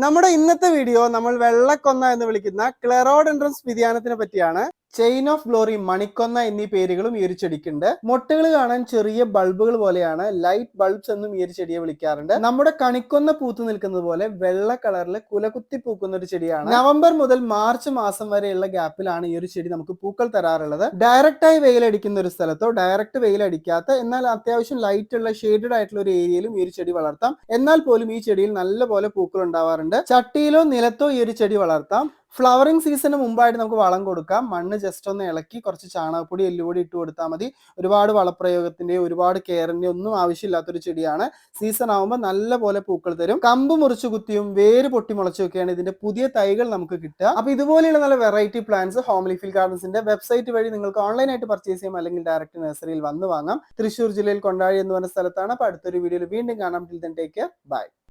നമ്മുടെ ഇന്നത്തെ വീഡിയോ നമ്മൾ വെള്ളക്കൊന്ന എന്ന് വിളിക്കുന്ന ക്ലെറോഡെൻഡ്രൻസ് വ്യതിയാനത്തിനെ പറ്റിയാണ്. ചെയിൻ ഓഫ് ഗ്ലോറി, മണിക്കൊന്ന എന്നീ പേരുകളും ഈ ഒരു ചെടിക്കുണ്ട്. മൊട്ടുകൾ കാണാൻ ചെറിയ ബൾബുകൾ പോലെയാണ്, ലൈറ്റ് ബൾബ്സ് എന്നും ഈ ഒരു ചെടിയെ വിളിക്കാറുണ്ട്. നമ്മുടെ കണിക്കൊന്ന പൂത്തു നിൽക്കുന്നത് പോലെ വെള്ള കളറിൽ കുലകുത്തി പൂക്കുന്ന ഒരു ചെടിയാണ്. നവംബർ മുതൽ മാർച്ച് മാസം വരെയുള്ള ഗ്യാപ്പിലാണ് ഈ ഒരു ചെടി നമുക്ക് പൂക്കൾ തരാറുള്ളത്. ഡയറക്റ്റായി വെയിലടിക്കുന്ന ഒരു സ്ഥലത്തോ ഡയറക്റ്റ് വെയിലടിക്കാത്ത എന്നാൽ അത്യാവശ്യം ലൈറ്റ് ഉള്ള ഷെയ്ഡഡ് ആയിട്ടുള്ള ഒരു ഏരിയയിലും ഈ ഒരു ചെടി വളർത്താം. എന്നാൽ പോലും ഈ ചെടിയിൽ നല്ലപോലെ പൂക്കൾ ഉണ്ടാവാറുണ്ട്. ചട്ടിയിലോ നിലത്തോ ഈ ഒരു ചെടി വളർത്താം. ഫ്ലവറിംഗ് സീസണിന് മുമ്പായിട്ട് നമുക്ക് വളം കൊടുക്കാം. മണ്ണ് ജസ്റ്റ് ഒന്ന് ഇളക്കി കുറച്ച് ചാണകപ്പൊടി, എല്ലുപൊടി ഇട്ട് കൊടുത്താൽ മതി. ഒരുപാട് വളപ്രയോഗത്തിന്റെ ഒരുപാട് കെയറിന്റെ ഒന്നും ആവശ്യമില്ലാത്തൊരു ചെടിയാണ്. സീസൺ ആകുമ്പോൾ നല്ല പോലെ പൂക്കൾ തരും. കമ്പ് മുറിച്ചു കുത്തിയും വേര് പൊട്ടി മുളച്ചൊക്കെയാണ് ഇതിന്റെ പുതിയ തൈകൾ നമുക്ക് കിട്ടുക. അപ്പൊ ഇതുപോലെയുള്ള നല്ല വെറൈറ്റി പ്ലാന്റ്സ് ഹോം ലീഫിൽ ഗാർഡൻസിന്റെ വെബ്സൈറ്റ് വഴി നിങ്ങൾക്ക് ഓൺലൈനായിട്ട് പർച്ചേസ് ചെയ്യാം, അല്ലെങ്കിൽ ഡയറക്റ്റ് നഴ്സറിയിൽ വന്ന് വാങ്ങാം. തൃശ്ശൂർ ജില്ലയിൽ കൊണ്ടാഴി എന്ന് പറഞ്ഞ സ്ഥലത്താണ്. അപ്പൊ അടുത്തൊരു വീഡിയോയിൽ വീണ്ടും കാണാം. Till then take care, by.